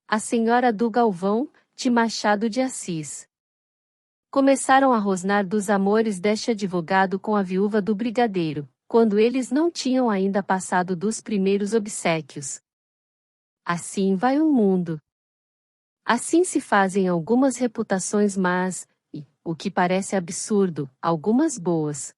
A Senhora do Galvão, de Machado de Assis. Começaram a rosnar dos amores deste advogado com a viúva do brigadeiro, quando eles não tinham ainda passado dos primeiros obséquios. Assim vai o mundo. Assim se fazem algumas reputações más, e, o que parece absurdo, algumas boas.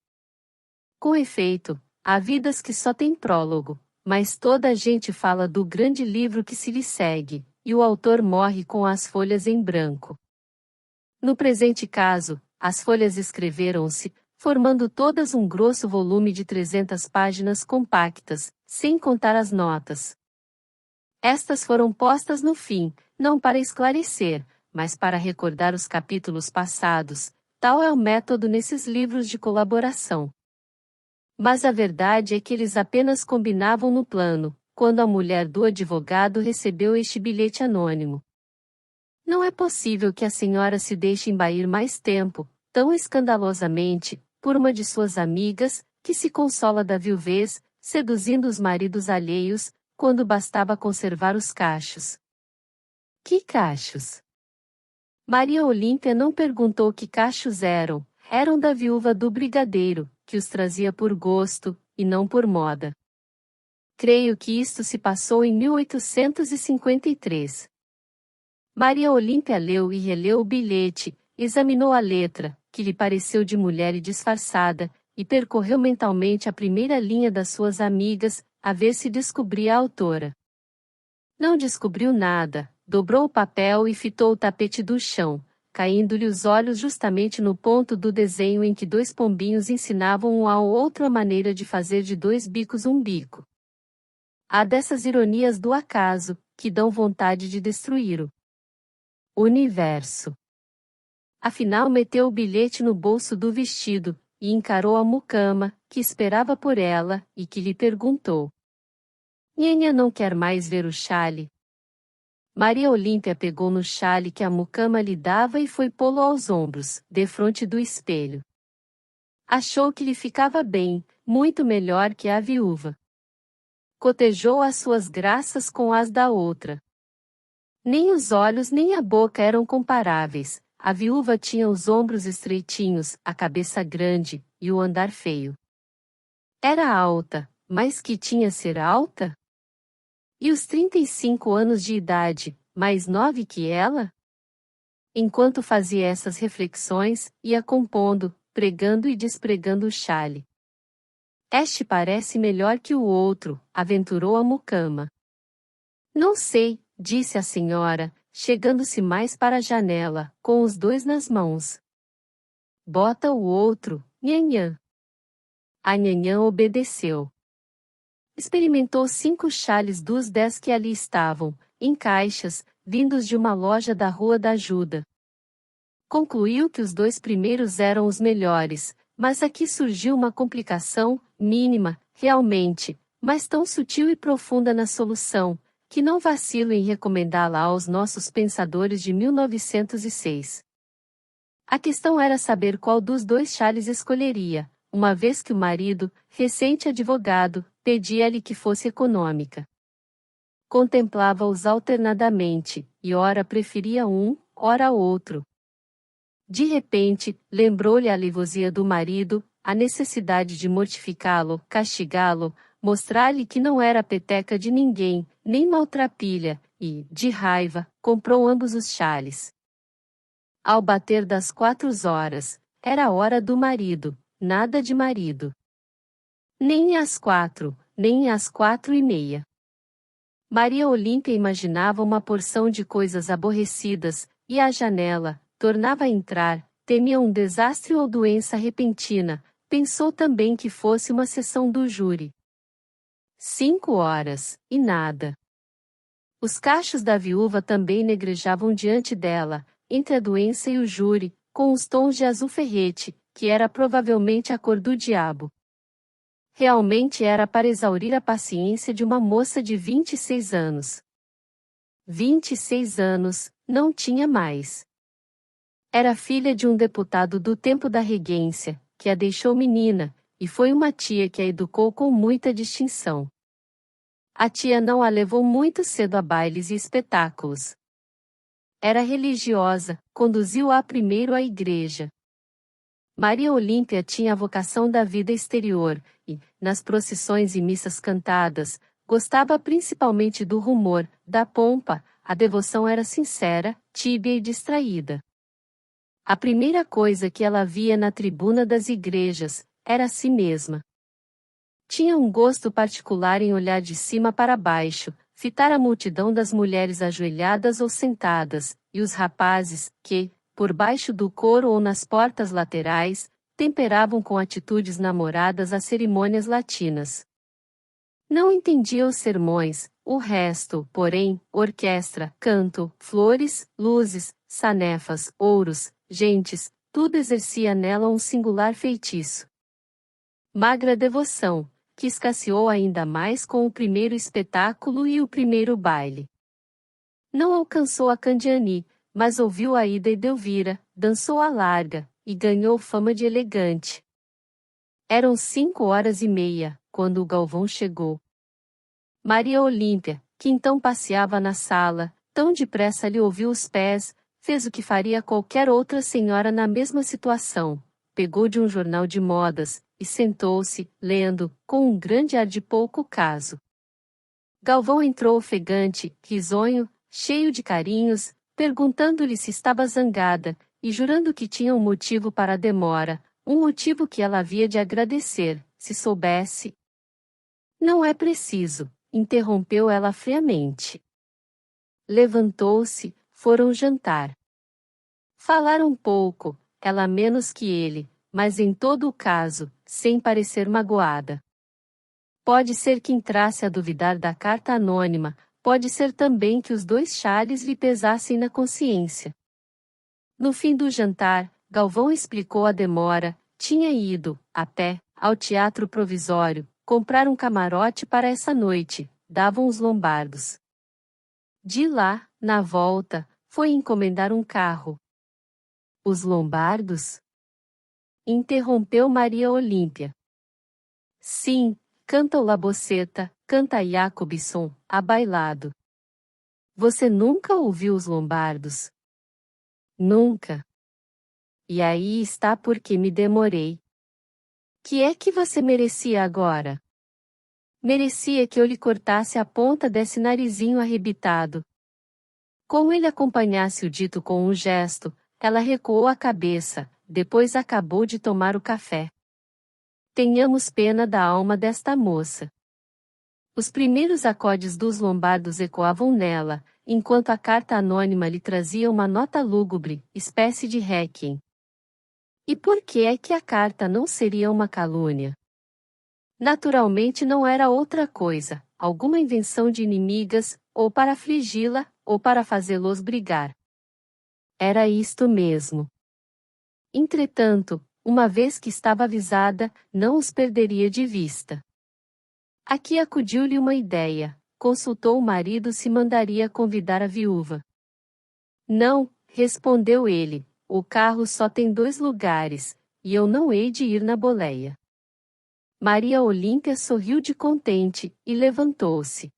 Com efeito, há vidas que só têm prólogo, mas toda a gente fala do grande livro que se lhe segue, e o autor morre com as folhas em branco. No presente caso, as folhas escreveram-se, formando todas um grosso volume de 300 páginas compactas, sem contar as notas. Estas foram postas no fim, não para esclarecer, mas para recordar os capítulos passados, tal é o método nesses livros de colaboração. Mas a verdade é que eles apenas combinavam no plano, quando a mulher do advogado recebeu este bilhete anônimo. Não é possível que a senhora se deixe embair mais tempo, tão escandalosamente, por uma de suas amigas, que se consola da viuvez, seduzindo os maridos alheios, quando bastava conservar os cachos. Que cachos? Maria Olímpia não perguntou que cachos eram da viúva do brigadeiro, que os trazia por gosto, e não por moda. Creio que isto se passou em 1853. Maria Olímpia leu e releu o bilhete, examinou a letra, que lhe pareceu de mulher e disfarçada, e percorreu mentalmente a primeira linha das suas amigas, a ver se descobria a autora. Não descobriu nada, dobrou o papel e fitou o tapete do chão, caindo-lhe os olhos justamente no ponto do desenho em que dois pombinhos ensinavam um ao outro a maneira de fazer de dois bicos um bico. Há dessas ironias do acaso, que dão vontade de destruir o universo. Afinal meteu o bilhete no bolso do vestido, e encarou a mucama, que esperava por ela, e que lhe perguntou: Nhanhã não quer mais ver o chale? Maria Olímpia pegou no chale que a mucama lhe dava e foi pô-lo aos ombros, defronte do espelho. Achou que lhe ficava bem, muito melhor que a viúva. Cotejou as suas graças com as da outra. Nem os olhos nem a boca eram comparáveis, a viúva tinha os ombros estreitinhos, a cabeça grande, e o andar feio. Era alta, mas que tinha ser alta? E os 35 anos de idade, mais 9 que ela? Enquanto fazia essas reflexões, ia compondo, pregando e despregando o chale. Este parece melhor que o outro, aventurou a mucama. Não sei, disse a senhora, chegando-se mais para a janela, com os dois nas mãos. Bota o outro, nhanhã. A nhanhã obedeceu. Experimentou 5 chales dos 10 que ali estavam, em caixas, vindos de uma loja da Rua da Ajuda. Concluiu que os 2 primeiros eram os melhores, mas aqui surgiu uma complicação, mínima, realmente, mas tão sutil e profunda na solução, que não vacilo em recomendá-la aos nossos pensadores de 1906. A questão era saber qual dos 2 chales escolheria, uma vez que o marido, recente advogado, pedia-lhe que fosse econômica. Contemplava-os alternadamente, e ora preferia um, ora outro. De repente, lembrou-lhe a leivosia do marido, a necessidade de mortificá-lo, castigá-lo, mostrar-lhe que não era peteca de ninguém, nem maltrapilha, e, de raiva, comprou ambos os chales. Ao bater das 4 horas, era a hora do marido, nada de marido. Nem às 4, nem às 4:30. Maria Olímpia imaginava uma porção de coisas aborrecidas, e à janela, tornava a entrar, temia um desastre ou doença repentina, pensou também que fosse uma sessão do júri. 5 horas, e nada. Os cachos da viúva também negrejavam diante dela, entre a doença e o júri, com os tons de azul ferrete, que era provavelmente a cor do diabo. Realmente era para exaurir a paciência de uma moça de 26 anos. 26 anos, não tinha mais. Era filha de um deputado do tempo da regência, que a deixou menina, e foi uma tia que a educou com muita distinção. A tia não a levou muito cedo a bailes e espetáculos. Era religiosa, conduziu-a primeiro à igreja. Maria Olímpia tinha a vocação da vida exterior, e, nas procissões e missas cantadas, gostava principalmente do rumor, da pompa. A devoção era sincera, tíbia e distraída. A primeira coisa que ela via na tribuna das igrejas era a si mesma. Tinha um gosto particular em olhar de cima para baixo, fitar a multidão das mulheres ajoelhadas ou sentadas, e os rapazes, que, por baixo do coro ou nas portas laterais, temperavam com atitudes namoradas as cerimônias latinas. Não entendia os sermões, o resto, porém, orquestra, canto, flores, luzes, sanefas, ouros, gentes, tudo exercia nela um singular feitiço. Magra devoção, que escasseou ainda mais com o primeiro espetáculo e o primeiro baile. Não alcançou a Candiani, mas ouviu a Ida e Delvira, dançou a larga, e ganhou fama de elegante. Eram 5h30, quando o Galvão chegou. Maria Olímpia, que então passeava na sala, tão depressa lhe ouviu os pés, fez o que faria qualquer outra senhora na mesma situação, pegou de um jornal de modas, e sentou-se, lendo, com um grande ar de pouco caso. Galvão entrou ofegante, risonho, cheio de carinhos, perguntando-lhe se estava zangada, e jurando que tinha um motivo para a demora, um motivo que ela havia de agradecer, se soubesse. Não é preciso, interrompeu ela friamente. Levantou-se, foram jantar. Falaram pouco, ela menos que ele, mas em todo o caso, sem parecer magoada. Pode ser que entrasse a duvidar da carta anônima, pode ser também que os 2 Charles lhe pesassem na consciência. No fim do jantar, Galvão explicou a demora, tinha ido, a pé, ao teatro provisório, comprar um camarote para essa noite, davam os Lombardos. De lá, na volta, foi encomendar um carro. Os Lombardos? Interrompeu Maria Olímpia. Sim, canta o Laboceta, canta Jacobson, abailado. Você nunca ouviu os Lombardos? Nunca. E aí está porque me demorei. Que é que você merecia agora? Merecia que eu lhe cortasse a ponta desse narizinho arrebitado. Como ele acompanhasse o dito com um gesto, ela recuou a cabeça, depois acabou de tomar o café. Tenhamos pena da alma desta moça. Os primeiros acordes dos Lombardos ecoavam nela, enquanto a carta anônima lhe trazia uma nota lúgubre, espécie de réquiem. E por que é que a carta não seria uma calúnia? Naturalmente não era outra coisa, alguma invenção de inimigas, ou para afligi-la, ou para fazê-los brigar. Era isto mesmo. Entretanto, uma vez que estava avisada, não os perderia de vista. Aqui acudiu-lhe uma ideia, consultou o marido se mandaria convidar a viúva. Não, respondeu ele, o carro só tem 2 lugares, e eu não hei de ir na boleia. Maria Olímpia sorriu de contente, e levantou-se.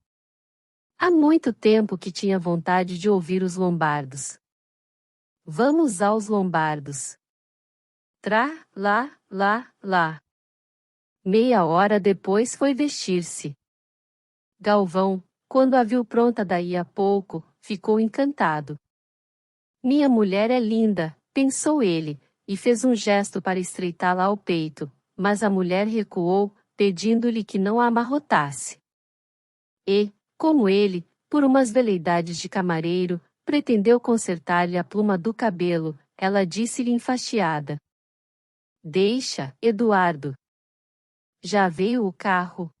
Há muito tempo que tinha vontade de ouvir os Lombardos. Vamos aos Lombardos. Trá, lá, lá, lá. Meia hora depois foi vestir-se. Galvão, quando a viu pronta daí a pouco, ficou encantado. Minha mulher é linda, pensou ele, e fez um gesto para estreitá-la ao peito, mas a mulher recuou, pedindo-lhe que não a amarrotasse. E, como ele, por umas veleidades de camareiro, pretendeu consertar-lhe a pluma do cabelo, ela disse-lhe enfastiada. Deixa, Eduardo. Já veio o carro.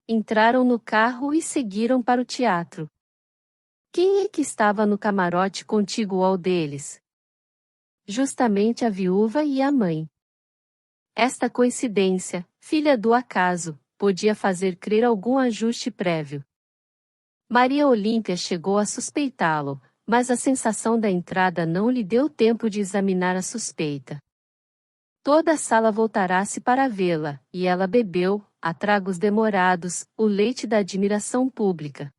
Entraram no carro e seguiram para o teatro. Quem é que estava no camarote contíguo ao deles? Justamente a viúva e a mãe. Esta coincidência, filha do acaso, podia fazer crer algum ajuste prévio. Maria Olímpia chegou a suspeitá-lo, mas a sensação da entrada não lhe deu tempo de examinar a suspeita. Toda a sala voltará-se para vê-la, e ela bebeu, a tragos demorados, o leite da admiração pública.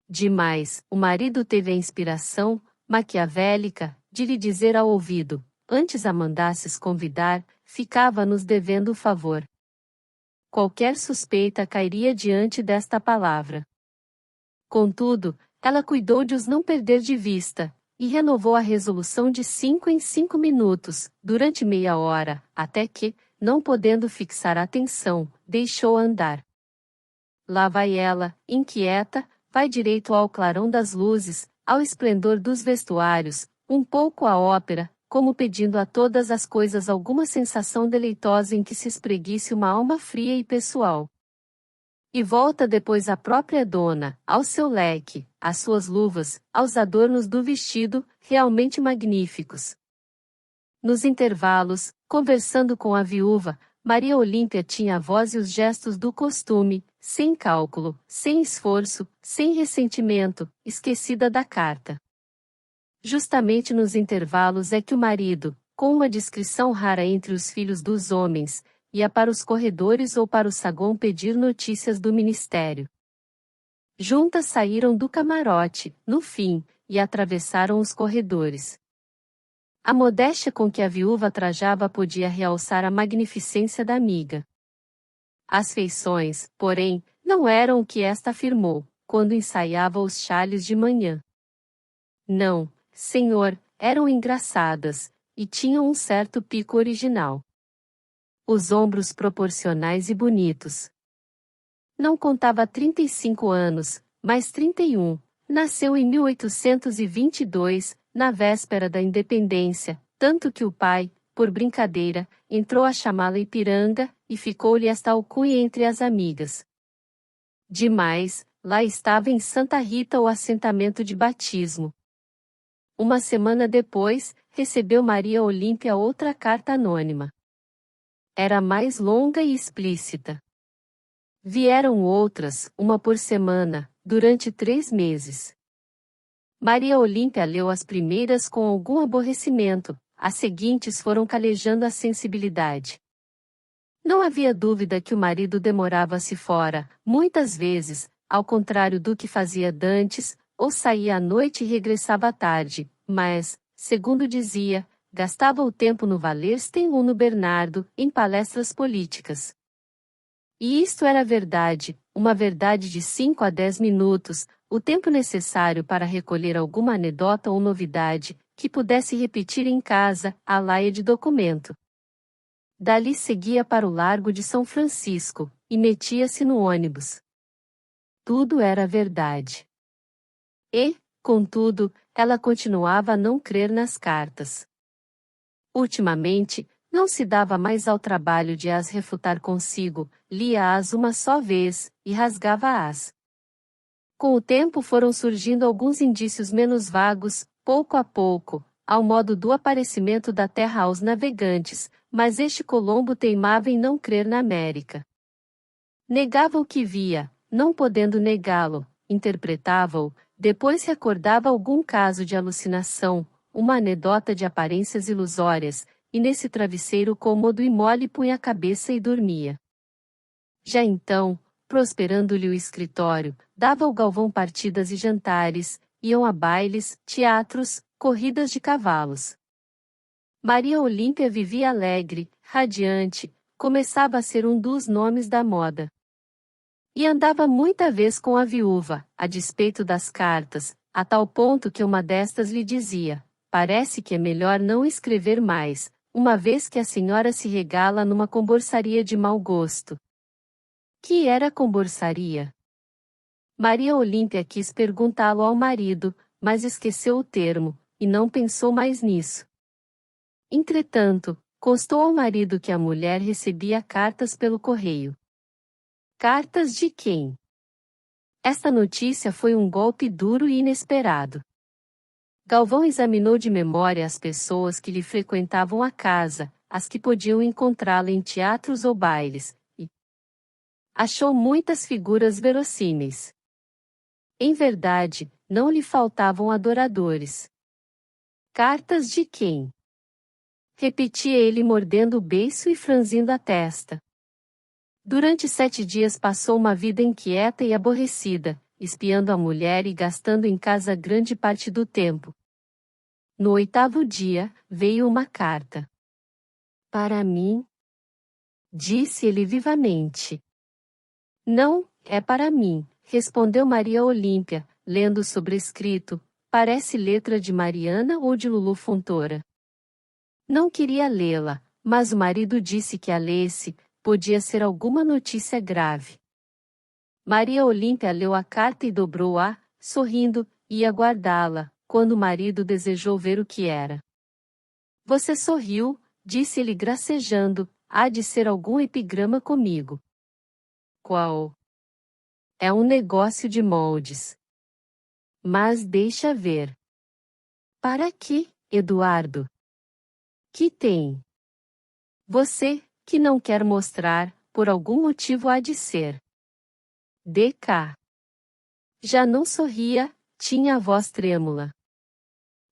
Demais, o marido teve a inspiração, maquiavélica, de lhe dizer ao ouvido, antes a mandasses convidar, ficava-nos devendo o favor. Qualquer suspeita cairia diante desta palavra. Contudo, ela cuidou de os não perder de vista, e renovou a resolução de 5 em 5 minutos, durante meia hora, até que, não podendo fixar a atenção, deixou andar. Lá vai ela, inquieta, vai direito ao clarão das luzes, ao esplendor dos vestuários, um pouco à ópera, como pedindo a todas as coisas alguma sensação deleitosa em que se espreguice uma alma fria e pessoal. E volta depois à própria dona, ao seu leque, às suas luvas, aos adornos do vestido, realmente magníficos. Nos intervalos, conversando com a viúva, Maria Olímpia tinha a voz e os gestos do costume, sem cálculo, sem esforço, sem ressentimento, esquecida da carta. Justamente nos intervalos é que o marido, com uma discrição rara entre os filhos dos homens, ia para os corredores ou para o saguão pedir notícias do ministério. Juntas saíram do camarote, no fim, e atravessaram os corredores. A modéstia com que a viúva trajava podia realçar a magnificência da amiga. As feições, porém, não eram o que esta afirmou, quando ensaiava os chales de manhã. Não, senhor, eram engraçadas, e tinham um certo pico original. Os ombros proporcionais e bonitos. Não contava 35 anos, mas 31. Nasceu em 1822, na véspera da independência, tanto que o pai, por brincadeira, entrou a chamá-la Ipiranga, e ficou-lhe esta alcunha entre as amigas. Demais, lá estava em Santa Rita o assentamento de batismo. Uma semana depois, recebeu Maria Olímpia outra carta anônima. Era mais longa e explícita. Vieram outras, uma por semana, durante 3 meses. Maria Olímpia leu as primeiras com algum aborrecimento, as seguintes foram calejando a sensibilidade. Não havia dúvida que o marido demorava-se fora, muitas vezes, ao contrário do que fazia dantes, ou saía à noite e regressava à tarde, mas, segundo dizia, gastava o tempo no Wallerstein ou no Bernardo, em palestras políticas. E isto era verdade, uma verdade de 5 a 10 minutos, o tempo necessário para recolher alguma anedota ou novidade, que pudesse repetir em casa, à laia de documento. Dali seguia para o Largo de São Francisco, e metia-se no ônibus. Tudo era verdade. E, contudo, ela continuava a não crer nas cartas. Ultimamente, não se dava mais ao trabalho de as refutar consigo, lia-as uma só vez, e rasgava-as. Com o tempo foram surgindo alguns indícios menos vagos, pouco a pouco, ao modo do aparecimento da terra aos navegantes, mas este Colombo teimava em não crer na América. Negava o que via, não podendo negá-lo, interpretava-o, depois recordava algum caso de alucinação, uma anedota de aparências ilusórias, e nesse travesseiro cômodo e mole punha a cabeça e dormia. Já então, prosperando-lhe o escritório, dava ao Galvão partidas e jantares, iam a bailes, teatros, corridas de cavalos. Maria Olímpia vivia alegre, radiante, começava a ser um dos nomes da moda. E andava muita vez com a viúva, a despeito das cartas, a tal ponto que uma destas lhe dizia: parece que é melhor não escrever mais, uma vez que a senhora se regala numa comborçaria de mau gosto. Que era comborçaria? Maria Olímpia quis perguntá-lo ao marido, mas esqueceu o termo, e não pensou mais nisso. Entretanto, constou ao marido que a mulher recebia cartas pelo correio. Cartas de quem? Esta notícia foi um golpe duro e inesperado. Galvão examinou de memória as pessoas que lhe frequentavam a casa, as que podiam encontrá-la em teatros ou bailes, e achou muitas figuras verossímeis. Em verdade, não lhe faltavam adoradores. Cartas de quem? Repetia ele mordendo o beiço e franzindo a testa. Durante 7 dias passou uma vida inquieta e aborrecida, espiando a mulher e gastando em casa grande parte do tempo. No 8º dia, veio uma carta. Para mim? Disse ele vivamente. Não, é para mim, respondeu Maria Olímpia, lendo o sobrescrito. Parece letra de Mariana ou de Lulu Fontoura. Não queria lê-la, mas o marido disse que a lesse, podia ser alguma notícia grave. Maria Olímpia leu a carta e dobrou-a, sorrindo, ia guardá-la, quando o marido desejou ver o que era. Você sorriu, disse ele gracejando, há de ser algum epigrama comigo. Qual? É um negócio de moldes. Mas deixa ver. Para que, Eduardo? Que tem? Você, que não quer mostrar, por algum motivo há de ser. D.K. Já não sorria, tinha a voz trêmula.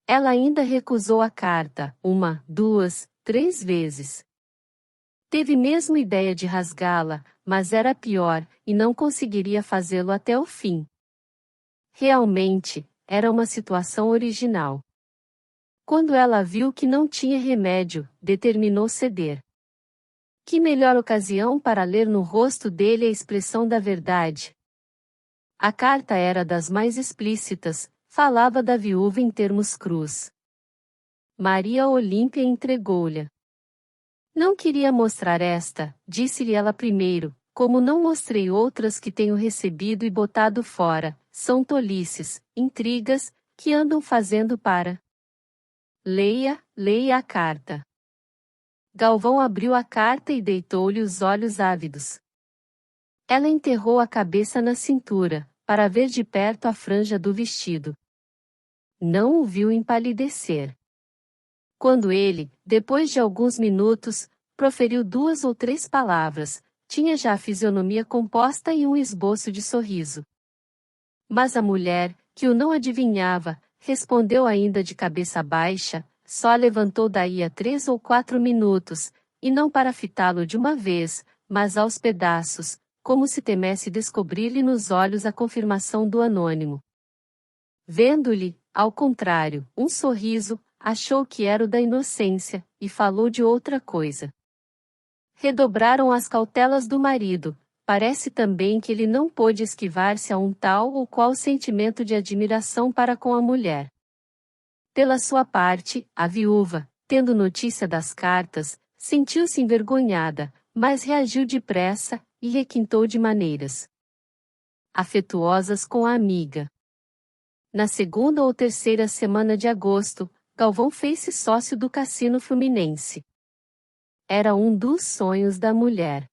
Ela ainda recusou a carta, 1, 2, 3 vezes. Teve mesmo ideia de rasgá-la, mas era pior, e não conseguiria fazê-lo até o fim. Realmente, era uma situação original. Quando ela viu que não tinha remédio, determinou ceder. Que melhor ocasião para ler no rosto dele a expressão da verdade? A carta era das mais explícitas, falava da viúva em termos crus. Maria Olímpia entregou-lhe. Não queria mostrar esta, disse-lhe ela primeiro, como não mostrei outras que tenho recebido e botado fora, são tolices, intrigas, que andam fazendo para. Leia, leia a carta. Galvão abriu a carta e deitou-lhe os olhos ávidos. Ela enterrou a cabeça na cintura, para ver de perto a franja do vestido. Não o viu empalidecer. Quando ele, depois de alguns minutos, proferiu 2 ou 3 palavras, tinha já a fisionomia composta e um esboço de sorriso. Mas a mulher, que o não adivinhava, respondeu ainda de cabeça baixa, só levantou daí a 3 ou 4 minutos, e não para fitá-lo de uma vez, mas aos pedaços, como se temesse descobrir-lhe nos olhos a confirmação do anônimo. Vendo-lhe, ao contrário, um sorriso, achou que era o da inocência, e falou de outra coisa. Redobraram as cautelas do marido. Parece também que ele não pôde esquivar-se a um tal ou qual sentimento de admiração para com a mulher. Pela sua parte, a viúva, tendo notícia das cartas, sentiu-se envergonhada, mas reagiu depressa, e requintou de maneiras afetuosas com a amiga. Na 2ª ou 3ª semana de agosto, Galvão fez-se sócio do Cassino Fluminense. Era um dos sonhos da mulher.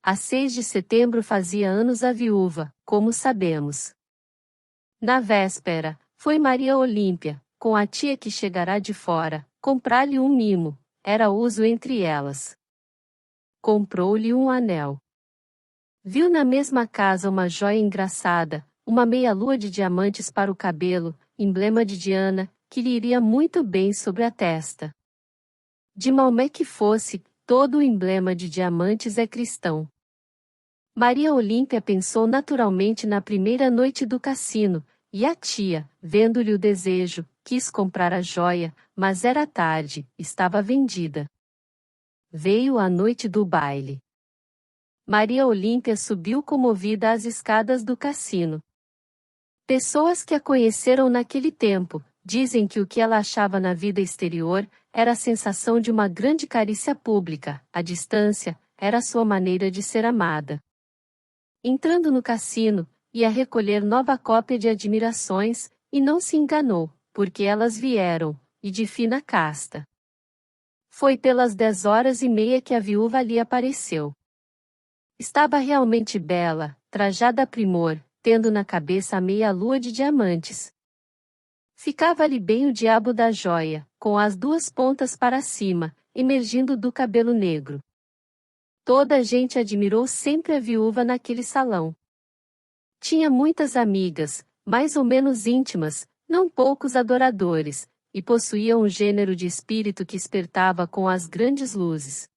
A 6 de setembro fazia anos a viúva, como sabemos. Na véspera, foi Maria Olímpia, com a tia que chegará de fora, comprar-lhe um mimo, era uso entre elas. Comprou-lhe um anel. Viu na mesma casa uma joia engraçada, uma meia-lua de diamantes para o cabelo, emblema de Diana, que lhe iria muito bem sobre a testa. De Maomé que fosse, todo o emblema de diamantes é cristão. Maria Olímpia pensou naturalmente na primeira noite do cassino, e a tia, vendo-lhe o desejo, quis comprar a joia, mas era tarde, estava vendida. Veio a noite do baile. Maria Olímpia subiu comovida as escadas do cassino. Pessoas que a conheceram naquele tempo, dizem que o que ela achava na vida exterior, era a sensação de uma grande carícia pública, a distância, era sua maneira de ser amada. Entrando no cassino, ia recolher nova cópia de admirações, e não se enganou, porque elas vieram, e de fina casta. Foi pelas 10h30 que a viúva ali apareceu. Estava realmente bela, trajada a primor, tendo na cabeça a meia-lua de diamantes. Ficava-lhe bem o diabo da joia, com as 2 pontas para cima, emergindo do cabelo negro. Toda a gente admirou sempre a viúva naquele salão. Tinha muitas amigas, mais ou menos íntimas, não poucos adoradores, e possuía um gênero de espírito que espertava com as grandes luzes.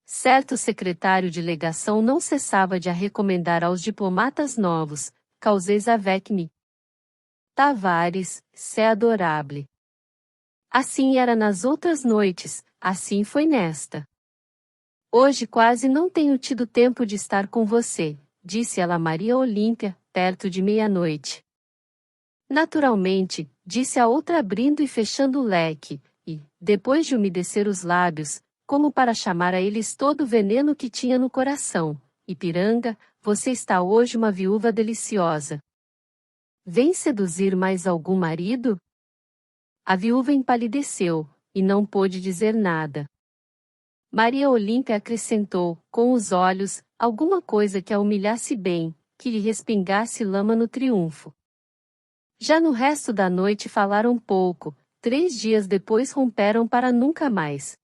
Certo secretário de legação não cessava de a recomendar aos diplomatas novos, causez avec me. Tavares, c'est adorable. Assim era nas outras noites, assim foi nesta. Hoje quase não tenho tido tempo de estar com você, disse ela a Maria Olímpia, perto de meia-noite. Naturalmente, disse a outra abrindo e fechando o leque, e, depois de umedecer os lábios, como para chamar a eles todo o veneno que tinha no coração, Ipiranga, você está hoje uma viúva deliciosa. Vem seduzir mais algum marido? A viúva empalideceu, e não pôde dizer nada. Maria Olímpia acrescentou, com os olhos, alguma coisa que a humilhasse bem, que lhe respingasse lama no triunfo. Já no resto da noite falaram pouco, 3 dias depois romperam para nunca mais.